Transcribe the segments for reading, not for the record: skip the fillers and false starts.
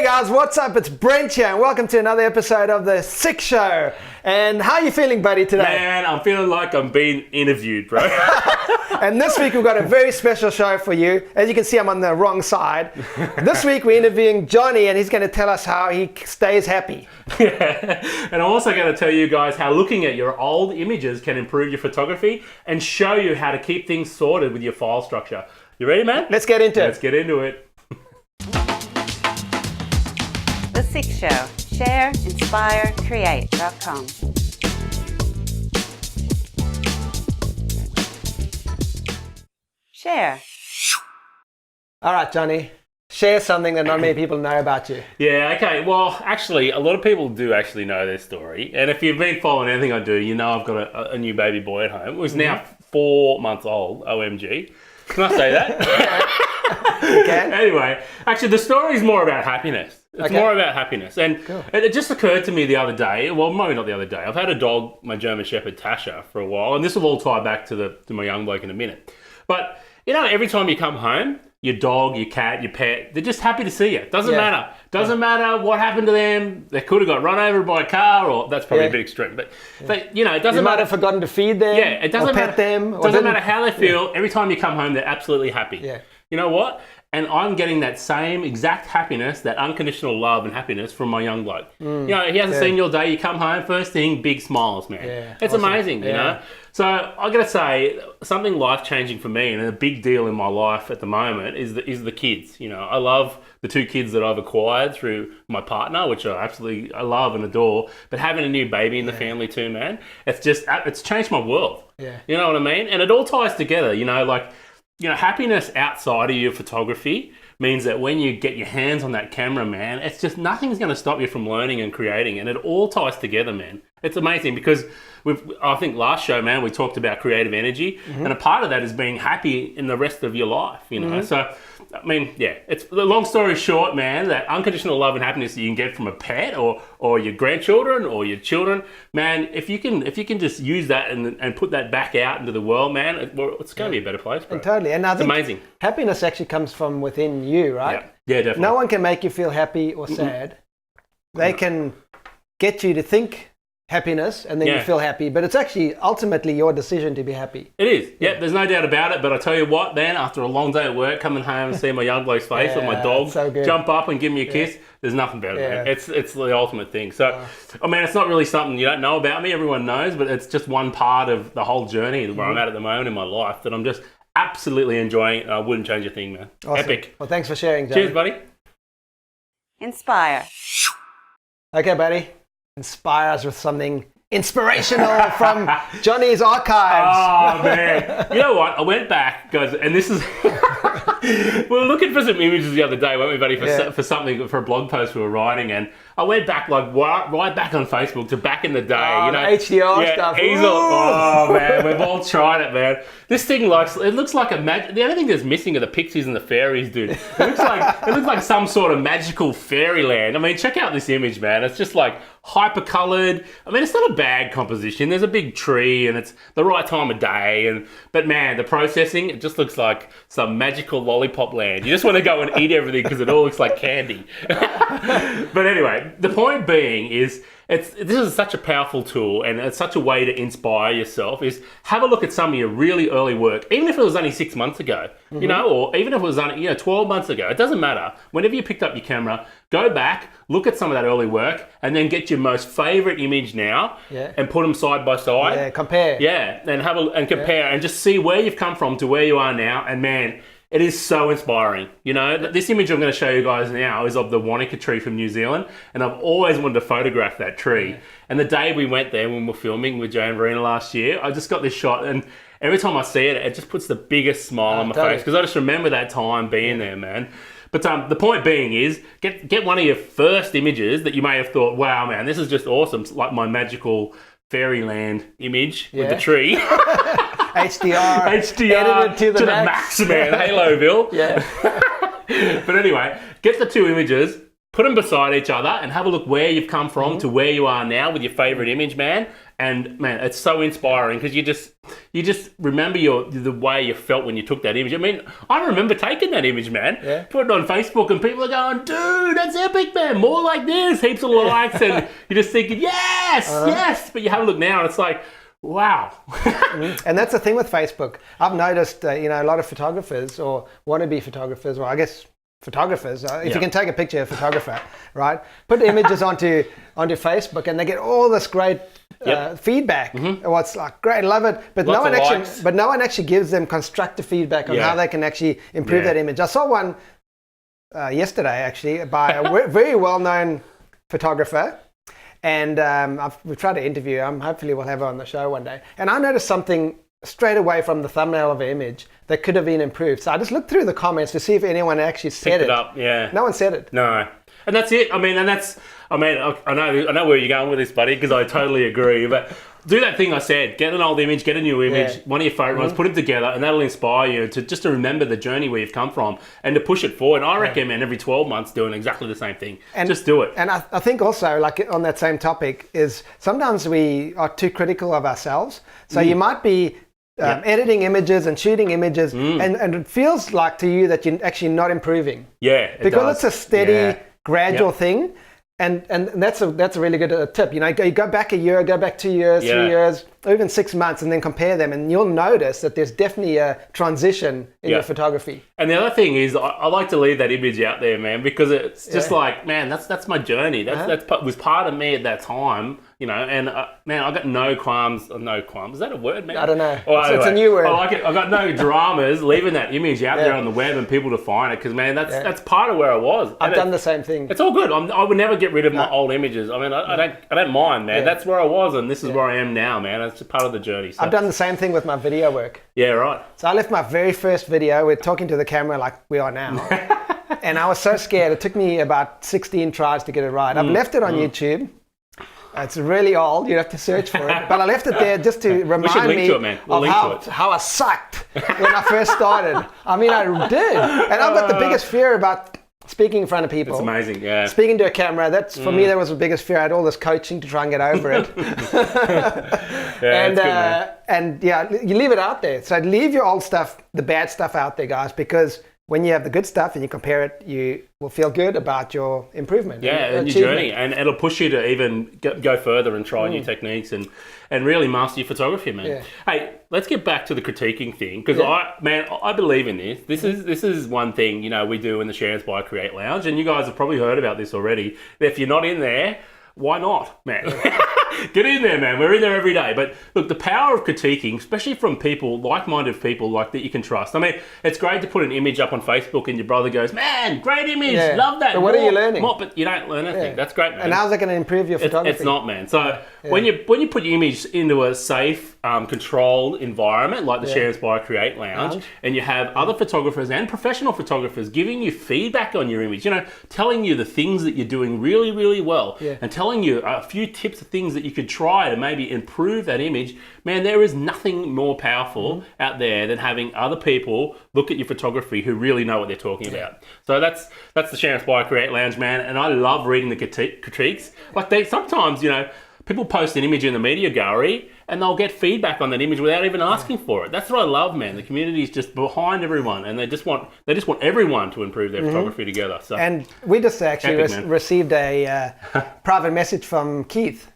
guys, what's up? It's Brent here and welcome to another episode of the SIC Show. And how are you feeling, buddy, today? Man, I'm feeling like I'm being interviewed, bro. And this week we've got a very special show for you. As you can see, I'm on the wrong side. This week we're interviewing Johny and he's going to tell us how he stays happy. Yeah. And I'm also going to tell you guys how looking at your old images can improve your photography and show you how to keep things sorted with your file structure. You ready, man? Let's get into it. Let's get into it. The SIC Show. Share, inspire, create.com. Share. All right, Johny. Share something that not many people know about you. Yeah, okay. Well, actually, a lot of people do actually know their story. And if you've been following anything I do, you know I've got a new baby boy at home who's now 4 months old, OMG. Can I say that? Okay. Anyway, actually, the story is more about happiness. It's more about happiness. And it just occurred to me the other day, well, maybe not the other day. I've had a dog, my German Shepherd, Tasha, for a while. And this will all tie back to my young bloke in a minute. But, you know, every time you come home, your dog, your cat, your pet, they're just happy to see you. Doesn't matter. Doesn't matter what happened to them. They could have got run over by a car, or that's probably a bit extreme. But, you know, it doesn't matter. You might have forgotten to feed them. Yeah, it doesn't or matter. Pet them. It doesn't matter how they feel. Every time you come home, they're absolutely happy. Yeah. You know what? And I'm getting that same exact happiness, that unconditional love and happiness from my young bloke. You know, he hasn't seen your day. You come home, first thing, big smiles, man. Yeah, it's amazing, you know? So I got to say, something life-changing for me and a big deal in my life at the moment is the kids. You know, I love the 2 kids that I've acquired through my partner, which I love and adore. But having a new baby in the family too, man, it's changed my world. Yeah. You know what I mean? And it all ties together, you know, like, you know, happiness outside of your photography means that when you get your hands on that camera, man, it's just nothing's going to stop you from learning and creating. And it all ties together, man. It's amazing because I think last show, man, we talked about creative energy. And a part of that is being happy in the rest of your life, you know. So, I mean, yeah, it's the long story short, man, that unconditional love and happiness that you can get from a pet or your grandchildren or your children, man, if you can just use that and put that back out into the world, man, it's going to be a better place, bro. And totally. And I think amazing. Happiness actually comes from within you, right? Yeah, definitely. No one can make you feel happy or sad. They can get you to think happiness and then you feel happy, but it's actually ultimately your decision to be happy. It is. Yeah, there's no doubt about it. But I tell you what, man, after a long day at work, coming home and seeing my young bloke's face or my dog jump up and give me a kiss, there's nothing better, man. It's the ultimate thing. So, I mean, it's not really something you don't know about me. Everyone knows, but it's just one part of the whole journey where I'm at the moment in my life that I'm just absolutely enjoying. I wouldn't change a thing, man. Awesome. Epic. Well, thanks for sharing, Johny. Cheers, buddy. Inspire. Okay, buddy. Inspire us with something inspirational from Johny's archives. Oh, man. You know what? I went back, guys, and this is... we were looking for some images the other day, weren't we, buddy, for something, for a blog post we were writing, and I went back, like, right back on Facebook to back in the day. You know, HDR stuff. Easel. Oh, man, we've all tried it, man. This thing, it looks like a the only thing that's missing are the pixies and the fairies, dude. It looks like some sort of magical fairyland. I mean, check out this image, man. It's just like hyper-coloured. I mean, it's not a bad composition. There's a big tree, and it's the right time of day. But, man, the processing, it just looks like some magical lollipop land. You just want to go and eat everything because it all looks like candy. But anyway, the point being is, this is such a powerful tool and it's such a way to inspire yourself, is have a look at some of your really early work, even if it was only 6 months ago, you know, or even if it was only 12 months ago. It doesn't matter. Whenever you picked up your camera, go back, look at some of that early work, and then get your most favorite image now and put them side by side. Yeah, compare. Yeah, and compare and just see where you've come from to where you are now. And man, it is so inspiring. You know, this image I'm going to show you guys now is of the Wanaka tree from New Zealand, and I've always wanted to photograph that tree. And the day we went there when we were filming with Joe and Verena last year, I just got this shot, and every time I see it, it just puts the biggest smile on my face, because I just remember that time being there, man. But the point being is, get one of your first images that you may have thought, wow, man, this is just awesome. It's like my magical fairyland image with the tree. HDR edited to the max, man. Haloville. Yeah. But anyway, get the 2 images, put them beside each other and have a look where you've come from to where you are now with your favorite image, man. And man, it's so inspiring because you just remember the way you felt when you took that image. I mean, I remember taking that image, man. Yeah. Put it on Facebook and people are going, dude, that's epic, man. More like this, heaps of likes, and you're just thinking, yes. But you have a look now and it's like, wow. And that's the thing with Facebook. I've noticed, a lot of photographers or wannabe photographers, or I guess photographers, if you can take a picture of a photographer, right? Put images onto Facebook and they get all this great feedback. What's like great, love it, but no one actually gives them constructive feedback on how they can actually improve that image. I saw one yesterday actually by a very well-known photographer, and we've tried to interview him. Hopefully we'll have her on the show one day. And I noticed something straight away from the thumbnail of the image that could have been improved. So I just looked through the comments to see if anyone actually said it. Up, yeah. No one said it. No. And that's it. I know where you're going with this, buddy, because I totally agree. But do that thing I said. Get an old image, get a new image, one of your favourite ones, put them together, and that'll inspire you to remember the journey where you've come from and to push it forward. I recommend every 12 months doing exactly the same thing. And just do it. And I think also, like on that same topic, is sometimes we are too critical of ourselves. So you might be editing images and shooting images, and it feels like to you that you're actually not improving. Yeah, because it's a steady, gradual thing. And that's a really good tip. You go back a year, go back 2 years, 3 years, or even 6 months, and then compare them, and you'll notice that there's definitely a transition in your photography. And the other thing is, I like to leave that image out there, man, because it's just like, man, that's my journey. That was part of me at that time, And man, I got no qualms. No qualms. Is that a word, man? I don't know. Well, anyway, it's a new word. I like it. I got no dramas leaving that image out there on the web and people to find it, because man, that's part of where I was. I've done the same thing. It's all good. I would never get rid of my old images. I mean, I don't mind, man. That's where I was, and this is where I am now, man. It's just part of the journey. So. I've done the same thing with my video work. Yeah, right. So I left my very first video with talking to the camera like we are now. And I was so scared. It took me about 16 tries to get it right. I've left it on YouTube. It's really old. You have to search for it. But I left it there just to remind me of how I sucked when I first started. I mean, I did. And I've got the biggest fear about speaking in front of people. It's amazing, yeah. Speaking to a camera, for me, that was the biggest fear. I had all this coaching to try and get over it. And you leave it out there. So leave your old stuff, the bad stuff out there, guys, because when you have the good stuff and you compare it, you will feel good about your improvement. Yeah, and your journey. And it'll push you to even go further and try new techniques and really master your photography, man. Yeah. Hey, let's get back to the critiquing thing, because I believe in this. This is one thing, we do in the Share, Inspire, Create Lounge, and you guys have probably heard about this already. If you're not in there, why not, man? Get in there, man. We're in there every day. But look, the power of critiquing, especially from people, like-minded people like that you can trust. I mean, it's great to put an image up on Facebook and your brother goes, man, great image, love that. But what are you learning? But you don't learn anything. That's great, man. And how's that going to improve your photography? It's not, man. So when you put your image into a safe, controlled environment like the Share, Inspire, Create Lounge, and you have other photographers and professional photographers giving you feedback on your image, telling you the things that you're doing really, really well, and telling you a few tips of things that you could try to maybe improve that image, man, there is nothing more powerful out there than having other people look at your photography who really know what they're talking about. So that's the Share, Inspire, Create Lounge, man, and I love reading the critiques. Like sometimes, people post an image in the media gallery and they'll get feedback on that image without even asking for it. That's what I love, man. The community is just behind everyone, and they just want everyone to improve their photography together. So, and we just actually received a private message from Keith.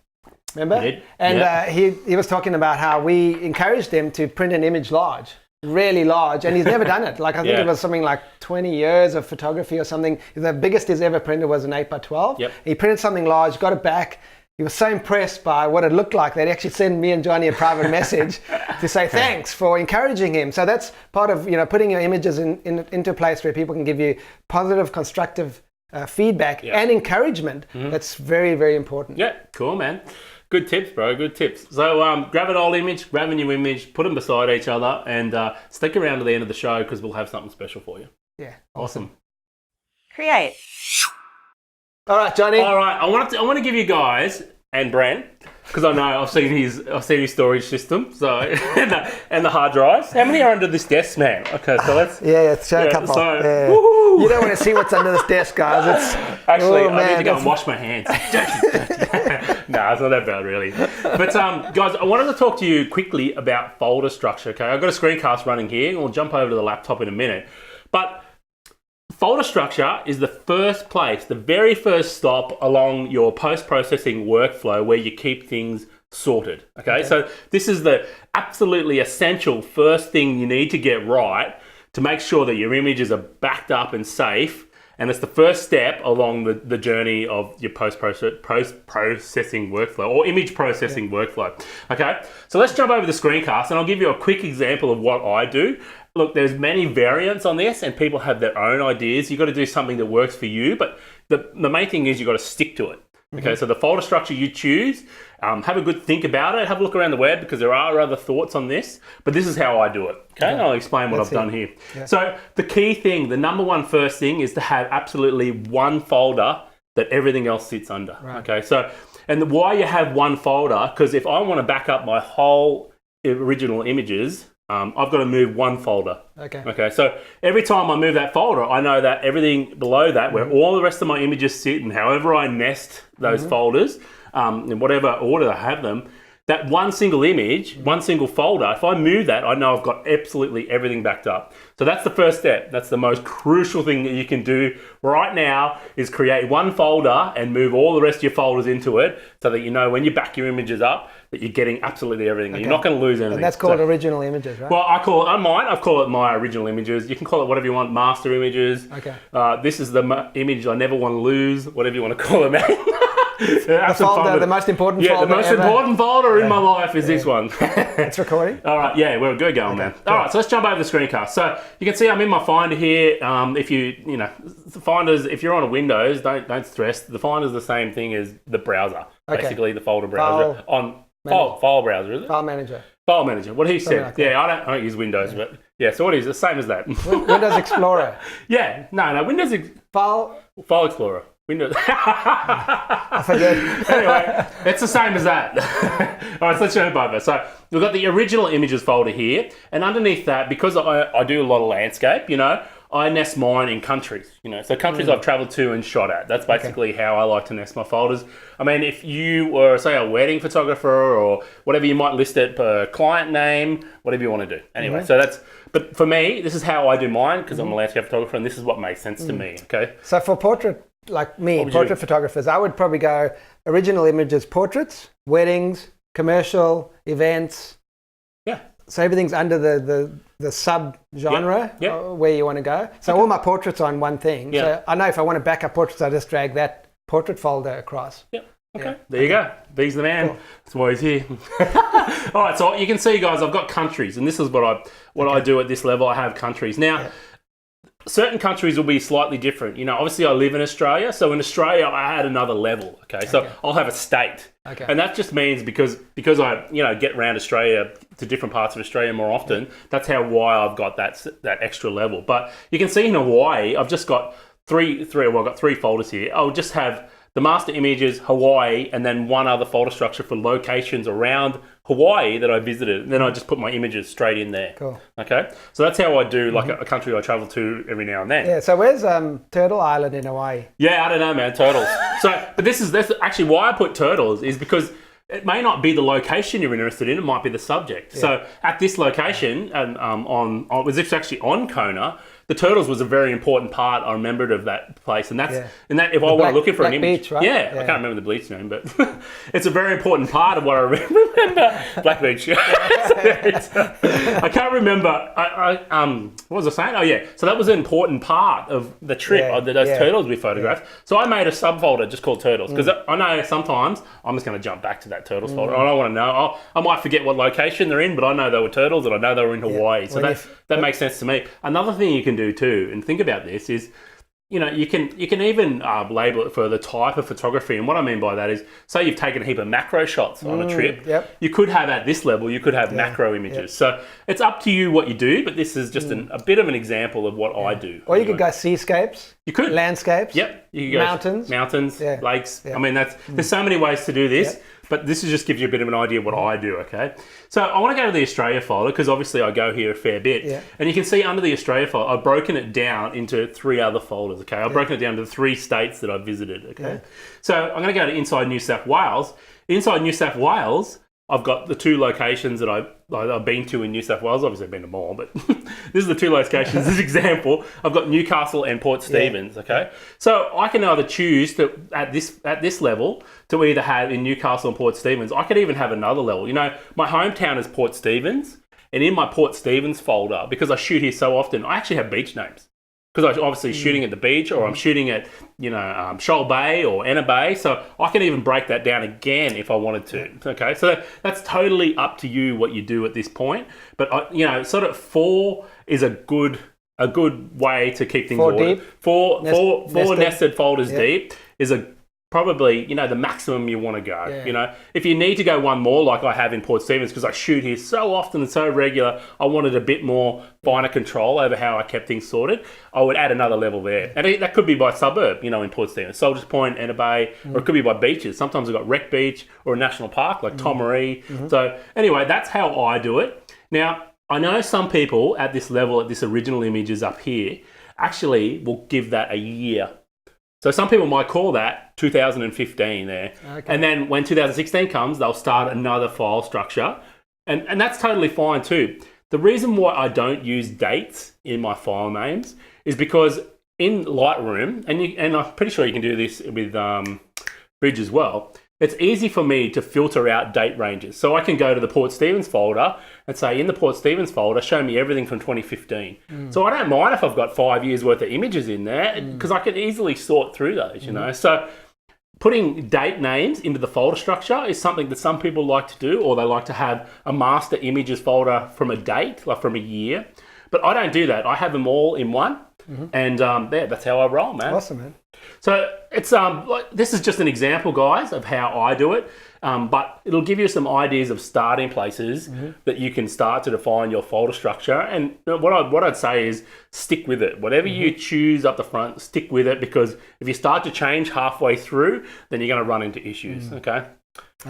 Remember? He did. And he was talking about how we encouraged him to print an image large, really large, and he's never done it. Like I think it was something like 20 years of photography or something. The biggest he's ever printed was an 8x12. Yep. He printed something large, got it back. He was so impressed by what it looked like that he actually sent me and Johny a private message to say thanks for encouraging him. So that's part of putting your images into a place where people can give you positive, constructive feedback and encouragement. That's very, very important. Yeah, cool, man. Good tips, bro. Good tips. So grab an old image, grab a new image, put them beside each other, and stick around to the end of the show because we'll have something special for you. Yeah, awesome. Create. All right, Johny. All right, I want to give you guys and Brent, because I know I've seen his storage system, so and the hard drives. How many are under this desk, man? Okay, so let's show a couple. So, You don't want to see what's under this desk, guys. It's Actually, oh, I man, need to go that's- and wash my hands. No, it's not that bad, really. But guys, I wanted to talk to you quickly about folder structure. Okay, I've got a screencast running here. We'll jump over to the laptop in a minute. But folder structure is the first place, the very first stop along your post-processing workflow where you keep things sorted. Okay, so this is the absolutely essential first thing you need to get right to make sure that your images are backed up and safe. And it's the first step along the journey of your post-processing workflow or image processing workflow. Okay, so let's jump over the screencast and I'll give you a quick example of what I do. Look, there's many variants on this and people have their own ideas. You've got to do something that works for you, but the main thing is you've got to stick to it. Okay, so the folder structure you choose, have a good think about it, have a look around the web because there are other thoughts on this, but this is how I do it. Okay, and I'll explain what I've done here. Yeah. So the key thing, the number one first thing is to have absolutely one folder that everything else sits under. Right. Okay, so, and why you have one folder, because if I want to back up my whole original images, I've got to move one folder. Okay. So every time I move that folder, I know that everything below that, where all the rest of my images sit, and however I nest those folders, in whatever order I have them, that one single image, one single folder, if I move that, I know I've got absolutely everything backed up. So that's the first step. That's the most crucial thing that you can do right now is create one folder and move all the rest of your folders into it so that you know when you back your images up that you're getting absolutely everything. You're not going to lose anything. And that's called original images, right? Well, I call it my original images. You can call it whatever you want, master images. Okay. This is the image I never want to lose, whatever you want to call it. The folder, the most important folder. Yeah, the most important folder in my life is this one. It's recording. All right, yeah, we're good going, man. All right, so let's jump over the screencast. So you can see I'm in my Finder here. If the Finder's, if you're on a Windows, don't stress. The Finder's the same thing as the browser, basically the folder browser file browser, is it? File manager. File manager. What he said. Like I don't use Windows, but yeah. So what is it? The same as that? Windows Explorer. Yeah, no, Windows File Explorer. Windows. I forget. Anyway, it's the same as that. All right, so let's jump over. So we've got the original images folder here, and underneath that, because I do a lot of landscape, I nest mine in countries. So countries I've travelled to and shot at. That's basically how I like to nest my folders. I mean, if you were, say, a wedding photographer or whatever, you might list it per client name, whatever you want to do. Anyway, so that's. But for me, this is how I do mine because I'm a landscape photographer, and this is what makes sense to me. Okay. So for portrait. Like me, portrait photographers, I would probably go original images, portraits, weddings, commercial, events. Yeah. So everything's under the sub-genre where you want to go. So all my portraits are on one thing. Yeah. So I know if I want to back up portraits, I just drag that portrait folder across. Yep. Okay. There you go. B's the man. Cool. That's why he's here. All right. So you can see, guys, I've got countries, and this is what I do at this level. I have countries now. Yeah. Certain countries will be slightly different. Obviously I live in Australia. So in Australia, I had another level. Okay. So I'll have a state. Okay. And that just means because I, get around Australia to different parts of Australia more often, that's why I've got that extra level. But you can see in Hawaii, I've just got three folders here. I'll just have the master images, Hawaii, and then one other folder structure for locations around Hawaii that I visited. And then I just put my images straight in there. Cool. Okay. So that's how I do like a country I travel to every now and then. Yeah. So where's Turtle Island in Hawaii? Yeah, I don't know, man. Turtles. But that's actually why I put turtles is because it may not be the location you're interested in. It might be the subject. Yeah. So at this location, and it's actually on Kona. The turtles was a very important part I remembered of that place, and if I want to look for an image, Beach, right? I can't remember the beach name, but it's a very important part of what I remember. Black Beach. I can't remember. What was I saying? Oh yeah, so that was an important part of the trip. Those turtles we photographed. So I made a subfolder just called turtles because I know sometimes I'm just going to jump back to that turtles folder. I don't want to know. I might forget what location they're in, but I know they were turtles and I know they were in Hawaii. So that makes sense to me. Another thing you can do too, and think about this is, you can even label it for the type of photography. And what I mean by that is, say you've taken a heap of macro shots on a trip. Yep. You could have at this level, you could have macro images. Yep. So it's up to you what you do, but this is just a bit of an example of what I do. Or you could go seascapes. You could. Landscapes. Yep. You could go mountains, lakes. I mean, there's so many ways to do this. Yep. but this is just gives you a bit of an idea of what I do, okay? So I want to go to the Australia folder because obviously I go here a fair bit. Yeah. And you can see under the Australia folder, I've broken it down into 3 other folders, okay? I've broken it down to 3 states that I've visited, okay? Yeah. So I'm going to go to inside New South Wales. Inside New South Wales, I've got the 2 locations that I've been to in New South Wales. Obviously, I've been to more, but this is the 2 locations. This example, I've got Newcastle and Port Stephens. Okay, so I can either choose to at this level to either have in Newcastle and Port Stephens. I could even have another level. You know, my hometown is Port Stephens, and in my Port Stephens folder, because I shoot here so often, I actually have beach names. Because I'm obviously shooting at the beach, or I'm shooting at, Shoal Bay or Anna Bay. So I can even break that down again if I wanted to. Okay, so that's totally up to you what you do at this point. But sort of 4 is a good way to keep things 4 ordered. deep, four nested folders deep is probably the maximum you want to go. Yeah. If you need to go one more, like I have in Port Stephens, because I shoot here so often and so regular, I wanted a bit more finer control over how I kept things sorted. I would add another level there, and that could be by suburb. In Port Stephens, Soldiers Point, Anna Bay, or it could be by beaches. Sometimes I've got Wreck Beach or a national park like Tomaree. So anyway, that's how I do it. Now I know some people at this level, at this original images up here, actually will give that a year. So some people might call that 2015 there. Okay. And then when 2016 comes, they'll start another file structure. And that's totally fine too. The reason why I don't use dates in my file names is because in Lightroom, and I'm pretty sure you can do this with Bridge as well, it's easy for me to filter out date ranges. So I can go to the Port Stephens folder and say, in the Port Stephens folder, show me everything from 2015. So I don't mind if I've got 5 years worth of images in there, because I can easily sort through those, So putting date names into the folder structure is something that some people like to do, or they like to have a master images folder from a date, like from a year. But I don't do that. I have them all in one. And that's how I roll, man. Awesome, man. So it's this is just an example, guys, of how I do it. But it'll give you some ideas of starting places that you can start to define your folder structure. And what I'd say is stick with it. Whatever you choose up the front, stick with it, because if you start to change halfway through, then you're going to run into issues. Okay.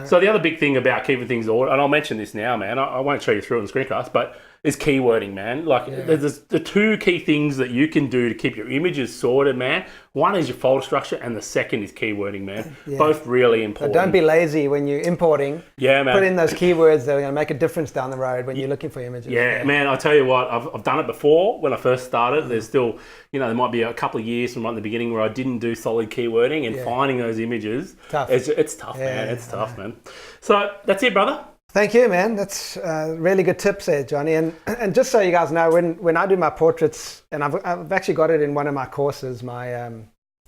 So the other big thing about keeping things ordered, and I'll mention this now, man. I won't show you through it on the screencast, but is keywording, man. There's the 2 key things that you can do to keep your images sorted, man. One is your folder structure, and the second is keywording, man. Both really important. But don't be lazy when you're importing. Yeah, man. Put in those keywords that are going to make a difference down the road when you're looking for images. Yeah, man. I tell you what, I've done it before when I first started. There's still, there might be a couple of years from right at the beginning where I didn't do solid keywording, and finding those images, tough. It's tough, man. It's tough, man. So that's it, brother. Thank you, man. That's really good tips there, Johnny. And just so you guys know, when I do my portraits, and I've actually got it in one of my courses, my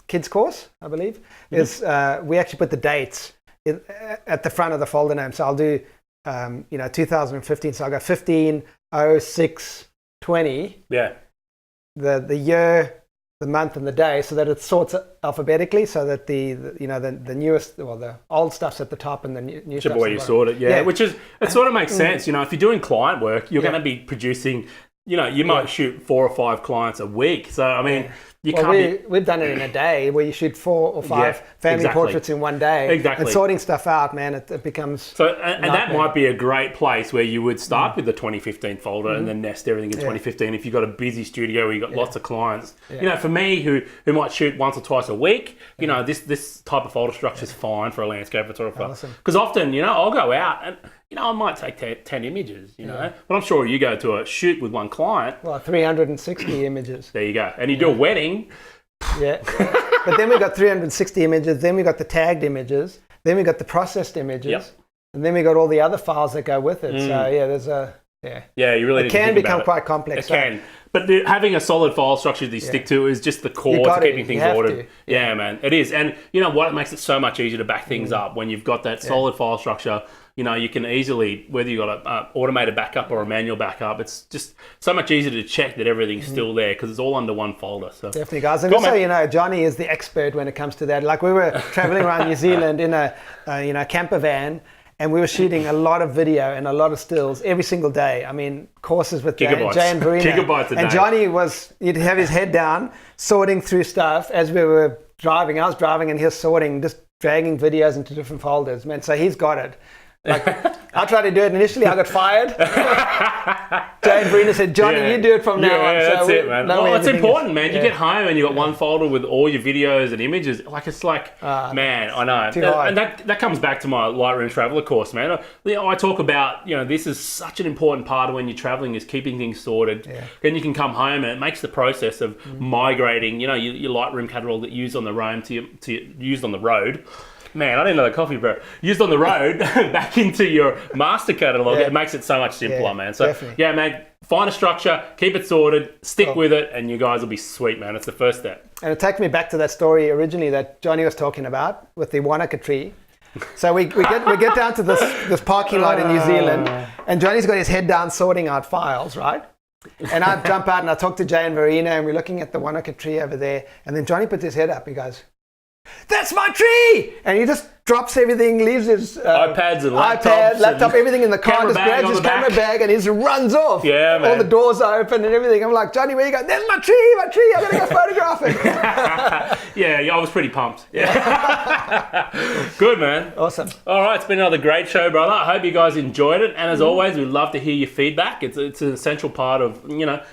kids course, I believe, is we actually put the dates at the front of the folder name. So I'll do, 2015. So I'll go 15, 06, 20. Yeah. The year, the month, and the day, so that it sorts alphabetically, so that the newest, or the old stuff's at the top and the new stuff's at the bottom. You sort it, which is, it sort of makes sense. If you're doing client work, you're going to be producing, you might shoot 4 or 5 clients a week. So, I mean, we've done it in a day where you shoot 4 or 5 family portraits in one day. Exactly. And sorting stuff out, man, it becomes... So, and that might be a great place where you would start with the 2015 folder and then nest everything in 2015 if you've got a busy studio where you've got lots of clients. For me, who might shoot once or twice a week, this type of folder structure is fine for a landscape photographer. Because often, I'll go out and... I might take 10 images, but I'm sure you go to a shoot with one client. Well, 360 images. There you go. And you do a wedding. Yeah. But then we got 360 images. Then we got the tagged images. Then we got the processed images. Yep. And then we got all the other files that go with it. So, there's a... Yeah, you really need to think about it. It can become quite complex. It can. But having a solid file structure that you stick to is just the core to keeping things ordered. Yeah, man. It is. And you know what? It makes it so much easier to back things up when you've got that solid file structure. You can easily, whether you've got an automated backup or a manual backup, it's just so much easier to check that everything's still there because it's all under one folder. So definitely, guys. And just so you know, Johnny is the expert when it comes to that. Like we were traveling around New Zealand in a camper van, and we were shooting a lot of video and a lot of stills every single day. I mean, courses with Jay and Verena. Gigabytes a day. And Johnny he'd have his head down, sorting through stuff as we were driving. I was driving and he was sorting, just dragging videos into different folders, man. So he's got it. Like, I tried to do it initially, I got fired. Johny Brent said, Johnny, you do it from now on. Yeah, that's it, man. Well, it's important, man. Yeah. You get home and you got one folder with all your videos and images. Like, it's like, man, I know. Too hard. And that comes back to my Lightroom Traveler course, man. I talk about, this is such an important part of when you're traveling is keeping things sorted. Yeah. Then you can come home and it makes the process of migrating, your Lightroom catalog that you used on the road to used on the road. Man, I didn't know the coffee, bro. Used on the road back into your master catalog. Yeah. It makes it so much simpler, Yeah, man. So, definitely. yeah, man, find a structure, keep it sorted, stick with it, and you guys will be sweet, man. It's the first step. And it takes me back to that story originally that Johnny was talking about with the Wanaka tree. So we get down to this parking lot in New Zealand, and Johnny's got his head down sorting out files, right? And I jump out and I talk to Jay and Verena, and we're looking at the Wanaka tree over there, and then Johnny puts his head up. He goes, "That's my tree!" And he just drops everything, leaves his iPads and laptops, laptop, everything in the car, camera just bag grabs on his the camera back. bag and he just runs off. Yeah, man. All the doors are open and everything. I'm like, Johnny, where you go? There's my tree, I gotta go photograph it. Yeah, I was pretty pumped. Yeah. Good, man. Awesome. All right, it's been another great show, brother. I hope you guys enjoyed it. And as always, we'd love to hear your feedback. It's an essential part of,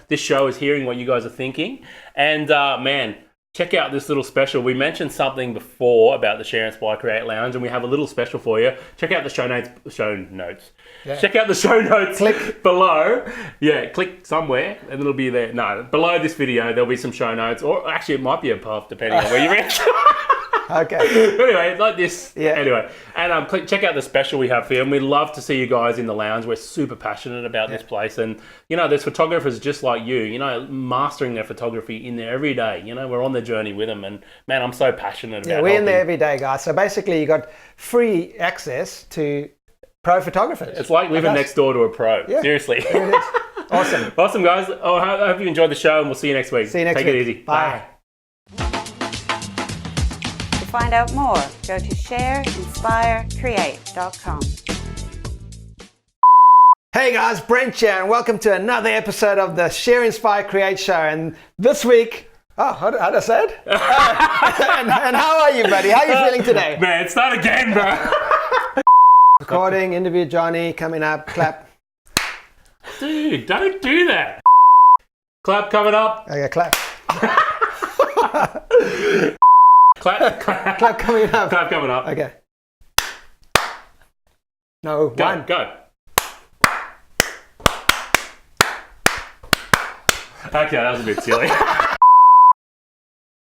this show is hearing what you guys are thinking. And, man, check out this little special. We mentioned something before about the Share, Inspire, Create Lounge, and we have a little special for you. Check out the show notes. Yeah. Check out the show notes Click. below. Yeah, click somewhere, and it'll be there. No, below this video, there'll be some show notes, or actually, it might be above, depending on where you're at. Okay. Anyway, like this. Yeah. Anyway, and check out the special we have for you. And we'd love to see you guys in the lounge. We're super passionate about this place. And, there's photographers just like you, mastering their photography in there every day. We're on the journey with them. And, man, I'm so passionate about it. Yeah, we're in there every day, guys. So basically, you got free access to pro photographers. It's like living next door to a pro. Yeah. Seriously. There it is. Awesome. Awesome, guys. I hope you enjoyed the show, and we'll see you next week. See you next Take week. it easy. Bye. To find out more, go to shareinspirecreate.com. Hey guys, Brent here, and welcome to another episode of the Share, Inspire, Create show. And this week, how did I say it? And how are you, buddy? How are you feeling today? Man, start again, bro. Recording, interview Johnny, coming up, clap. Dude, don't do that. Clap coming up. Okay, clap. Clap Coming up. Clap coming up. Okay. No, Go, one. go. Okay, that was a bit silly.